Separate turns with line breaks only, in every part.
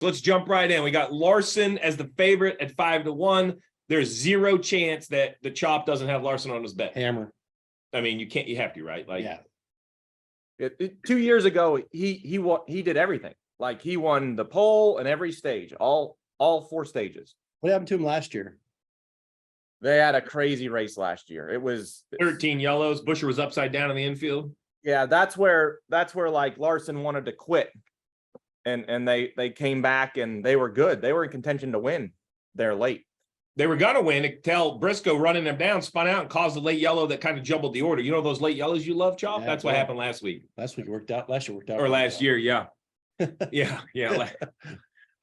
let's jump right in. We got Larson as the favorite at 5-1. There's zero chance that the Chop doesn't have Larson on his bet.
Hammer.
I mean, you have to, right? Like,
yeah. 2 years ago, he did everything. Like, he won the pole and every stage, all 4 stages.
What happened to him last year?
They had a crazy race last year. It was
13 yellows. Busher was upside down in the infield.
Yeah, that's where like Larson wanted to quit, and they came back and they were good. They were in contention to win. They're late.
They were gonna win until Briscoe running them down, spun out and caused a late yellow that kind of jumbled the order. You know those late yellows you love, Chop?
Yeah,
That's what happened last week.
Last week worked out. Last year worked out.
Or last year, yeah. yeah.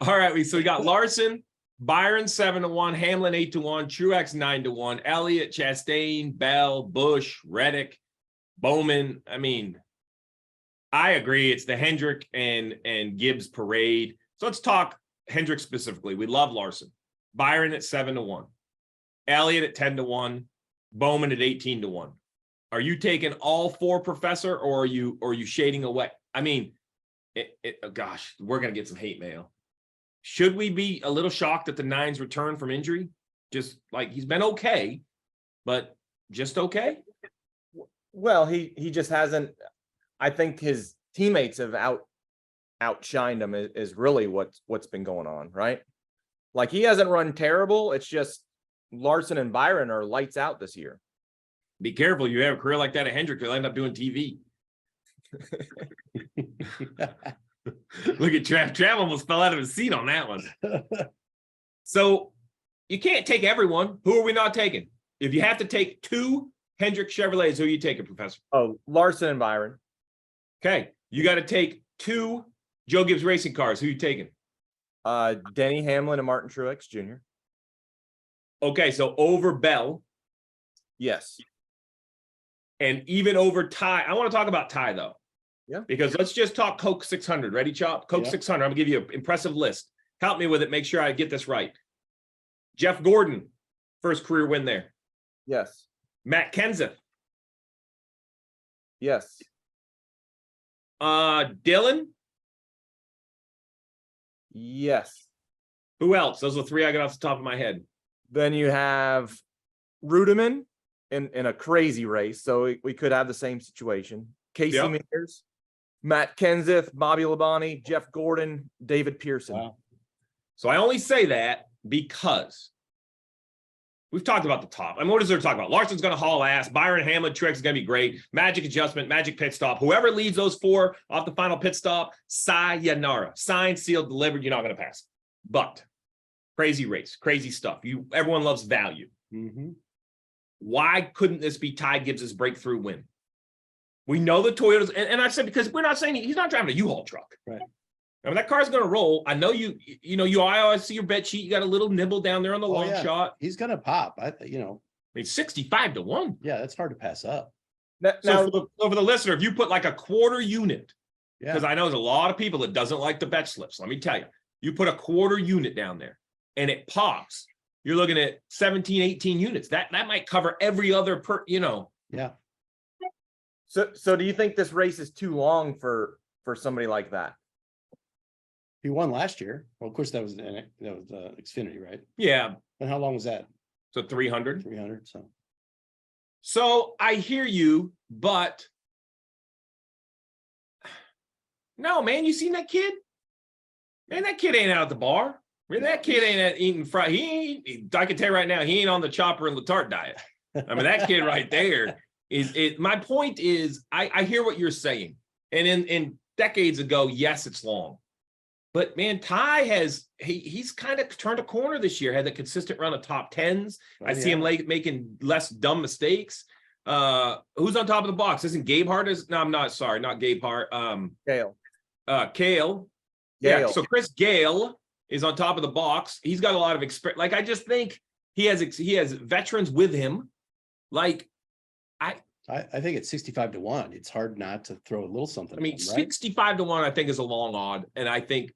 All right, so we got Larson, Byron 7-1, Hamlin 8-1, Truex 9-1, Elliott, Chastain, Bell, Busch, Reddick, Bowman. I mean, I agree. It's the Hendrick and Gibbs parade. So let's talk Hendrick specifically. We love Larson. Byron at 7-1, Elliott at 10-1, Bowman at 18-1. Are you taking all 4, Professor, or are you shading away? I mean, gosh, we're gonna get some hate mail. Should we be a little shocked at the 9's return from injury? Just like he's been okay, but just okay.
Well, he just hasn't. I think his teammates have outshined him is really what's been going on, right? Like, he hasn't run terrible. It's just Larson and Byron are lights out this year.
Be careful. You have a career like that at Hendrick, you'll end up doing TV. Look at Trav. Trav almost fell out of his seat on that one. So you can't take everyone. Who are we not taking? If you have to take 2 Hendrick Chevrolets, who are you taking, Professor?
Oh, Larson and Byron.
Okay. You got to take 2 Joe Gibbs racing cars. Who are you taking?
Denny Hamlin and Martin Truex Jr.
Okay, so over Bell.
Yes.
And even over Ty. I want to talk about Ty, though.
Yeah.
Because let's just talk Coke 600. Ready, Chop? Coke 600. I'm going to give you an impressive list. Help me with it. Make sure I get this right. Jeff Gordon, first career win there.
Yes.
Matt Kenseth.
Yes.
Dylan.
Yes.
Who else? Those are 3 I got off the top of my head.
Then you have Rudiman in a crazy race. So we could have the same situation. Casey Mears, Matt Kenseth, Bobby Labonte, Jeff Gordon, David Pearson.
Wow.
So I only say that because we've talked about the top. I mean, what is there to talk about? Larson's going to haul ass. Byron, Hamlin, Truex is going to be great. Magic adjustment, magic pit stop. Whoever leads those 4 off the final pit stop, sayonara. Signed, sealed, delivered. You're not going to pass. But crazy race, crazy stuff. Everyone loves value.
Mm-hmm.
Why couldn't this be Ty Gibbs's breakthrough win? We know the Toyotas, and I said, because we're not saying he's not driving a U-Haul truck.
Right.
I mean, that car's going to roll. I know I always see your bet sheet. You got a little nibble down there on the long shot.
He's going to pop. I
mean, 65-1.
Yeah, that's hard to pass up.
So for the listener, if you put like a quarter unit,
Yeah.
because I know there's a lot of people that doesn't like the bet slips. Let me tell you, you put a quarter unit down there and it pops, you're looking at 17, 18 units. That might cover every other
Yeah.
So do you think this race is too long for somebody like that?
He won last year. Well, of course, that was Xfinity, right?
Yeah.
And how long was that?
So 300.
300.
So I hear you, but no, man, you seen that kid? Man, that kid ain't out at the bar. Man, that kid ain't eating fried. I can tell you right now, he ain't on the Chopper and Letarte diet. I mean, that kid right there is it. My point is, I hear what you're saying. And in decades ago, yes, it's long. But man, Ty he's kind of turned a corner this year, had a consistent run of top 10s. I see him making less dumb mistakes. Who's on top of the box? Isn't Gabe Hart? No, I'm not. Sorry, not Gabe Hart.
Cale.
Cale. Yeah. So Chris Gale is on top of the box. He's got a lot of experience. Like, I just think he has veterans with him. Like,
I think it's 65-1. It's hard not to throw a little something.
I mean,
right?
65-1, I think, is a long odd, and I think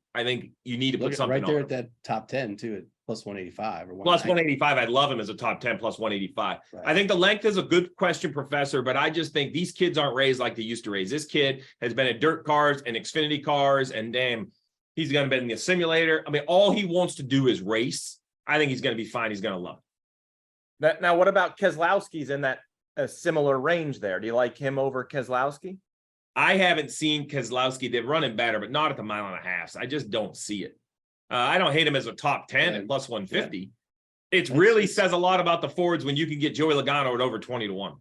you need to put something
right there
on
at that top 10 too, at plus 185 or
plus 185. I'd love him as a top 10 plus 185. Right. I think the length is a good question, Professor, but I just think these kids aren't raised like they used to raise. This kid has been at dirt cars and Xfinity cars, and damn, He's going to be in the simulator. I mean, all he wants to do is race. I think he's going to be fine. He's going to love it.
Now, what about Keselowski's in that a similar range there? Do you like him over Keselowski?
I haven't seen Keselowski. They're running better, but not at the 1.5 miles. I just don't see it. I don't hate him as a top 10 at plus 150. Yeah. It really says a lot about the Fords when you can get Joey Logano at over 20-1.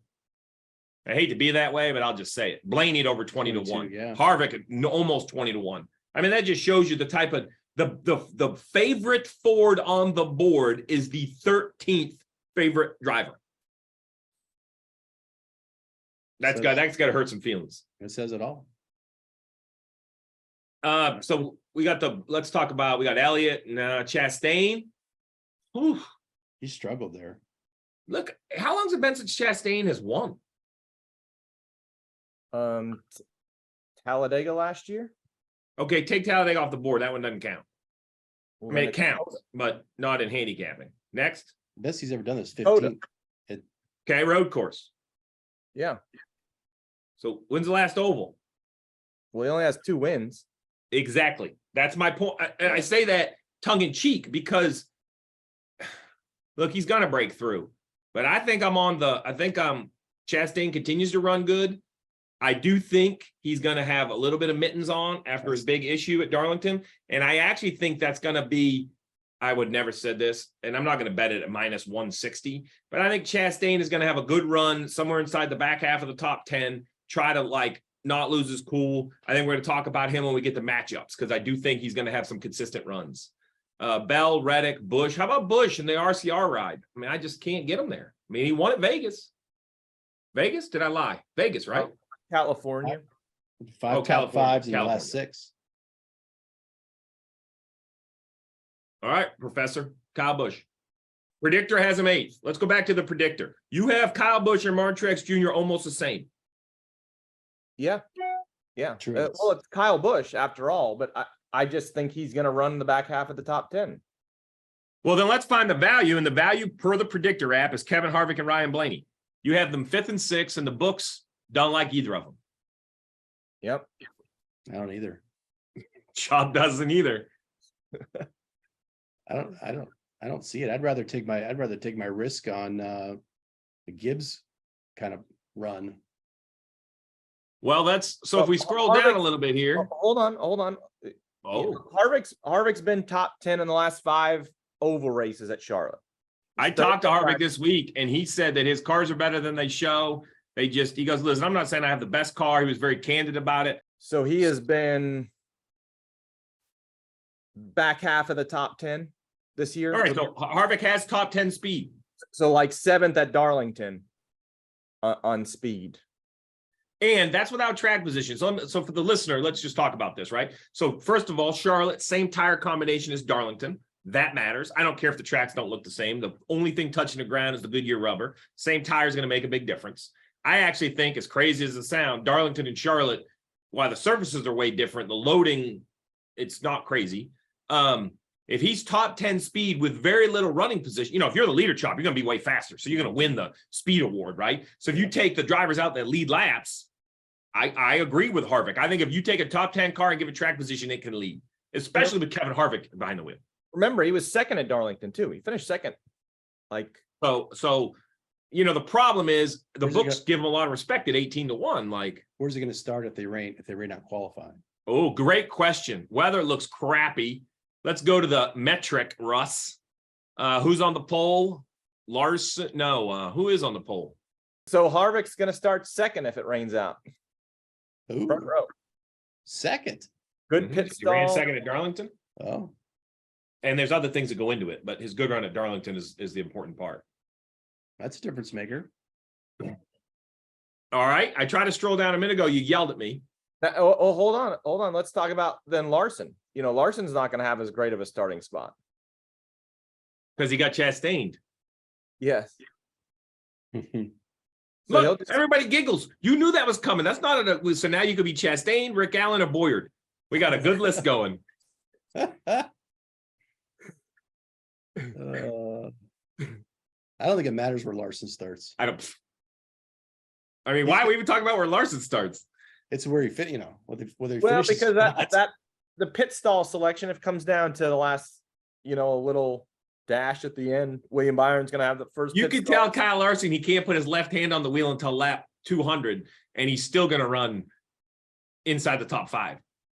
I hate to be that way, but I'll just say it. Blaney at over 20-1.
Yeah.
Harvick at almost 20-1. I mean, that just shows you the type of the favorite Ford on the board is the 13th favorite driver. That's got to hurt some feelings.
It says it all.
So we got we got Elliott and Chastain. Whew.
He struggled there.
Look, how long's it been since Chastain has won?
Talladega last year.
Okay, take Talladega off the board. That one doesn't count.
Well,
I mean, it counts, but not in handicapping. Next.
Best he's ever done is 15.
Okay, road course.
Yeah.
So when's the last oval?
Well, he only has 2 wins.
Exactly. That's my point. I say that tongue in cheek because look, he's gonna break through. But I think Chastain continues to run good. I do think he's going to have a little bit of mittens on after his big issue at Darlington. And I actually think that's going to be, I would never said this, and I'm not going to bet it at minus 160, but I think Chastain is going to have a good run somewhere inside the back half of the top 10, try to not lose his cool. I think we're going to talk about him when we get to matchups, because I do think he's going to have some consistent runs. Bell, Reddick, Busch. How about Busch in the RCR ride? I mean, I just can't get him there. I mean, he won at Vegas. Vegas? Did I lie? Vegas, right?
California.
5 top 5s in the last 6.
All right, Professor Kyle Busch. Predictor has him 8th. Let's go back to the predictor. You have Kyle Busch and Martin Truex Jr. almost the same.
Yeah. Yeah.
True.
Well, it's Kyle Busch after all, but I just think he's going to run the back half of the top 10.
Well, then let's find the value, and the value per the predictor app is Kevin Harvick and Ryan Blaney. You have them 5th and 6th, and the books don't like either of them.
Yep.
I don't either.
Chubb doesn't either.
I don't see it. I'd rather take my risk on the Gibbs kind of run.
Well, if we scroll down a little bit here.
Hold on.
Oh,
Harvick's been top 10 in the last 5 oval races at Charlotte.
I talked to Harvick this week, and he said that his cars are better than they show. He goes, listen, I'm not saying I have the best car. He was very candid about it.
So he has been back half of the top 10 this year.
All right, so Harvick has top 10 speed.
So 7th at Darlington on speed.
And that's without track position. So for the listener, let's just talk about this, right? So first of all, Charlotte, same tire combination as Darlington. That matters. I don't care if the tracks don't look the same. The only thing touching the ground is the Goodyear rubber. Same tire is going to make a big difference. I actually think, as crazy as it sounds, Darlington and Charlotte, while the surfaces are way different, the loading, it's not crazy. If he's top 10 speed with very little running position, if you're the leader chop, you're going to be way faster. So you're going to win the speed award, right? So if you take the drivers out that lead laps, I agree with Harvick. I think if you take a top 10 car and give it track position, it can lead, especially with Kevin Harvick behind the wheel.
Remember, he was 2nd at Darlington too. He finished 2nd.
So the problem is the books give him a lot of respect at 18-1.
Where's it going to start if they rain out qualifying?
Oh, great question. Weather looks crappy. Let's go to the metric, Russ. Who's on the pole? Larson? No, who is on the pole?
So Harvick's going to start 2nd if it rains out.
Ooh,
Front row.
2nd.
Good pit
He ran
stall.
2nd at Darlington.
Oh,
And there's other things that go into it, but his good run at Darlington is the important part.
that's a difference maker.
All right. I tried to stroll down a minute ago. You yelled at me.
Now, hold on. Let's talk about then Larson. Larson's not going to have as great of a starting spot.
Because he got Chastained.
Yes.
Look, everybody giggles. You knew that was coming. That's not so now you could be Chastain, Rick Allen, or Boyard. We got a good list going.
I don't think it matters where Larson starts.
I mean, why are we even talking about where Larson starts?
It's where he fit, whether he
Well,
finishes
because
spots.
the pit stall selection, if it comes down to the last, a little dash at the end, William Byron's going to have the first.
You
pit
could
stall.
tell Kyle Larson he can't put his left hand on the wheel until lap 200, and he's still going to run inside the top 5.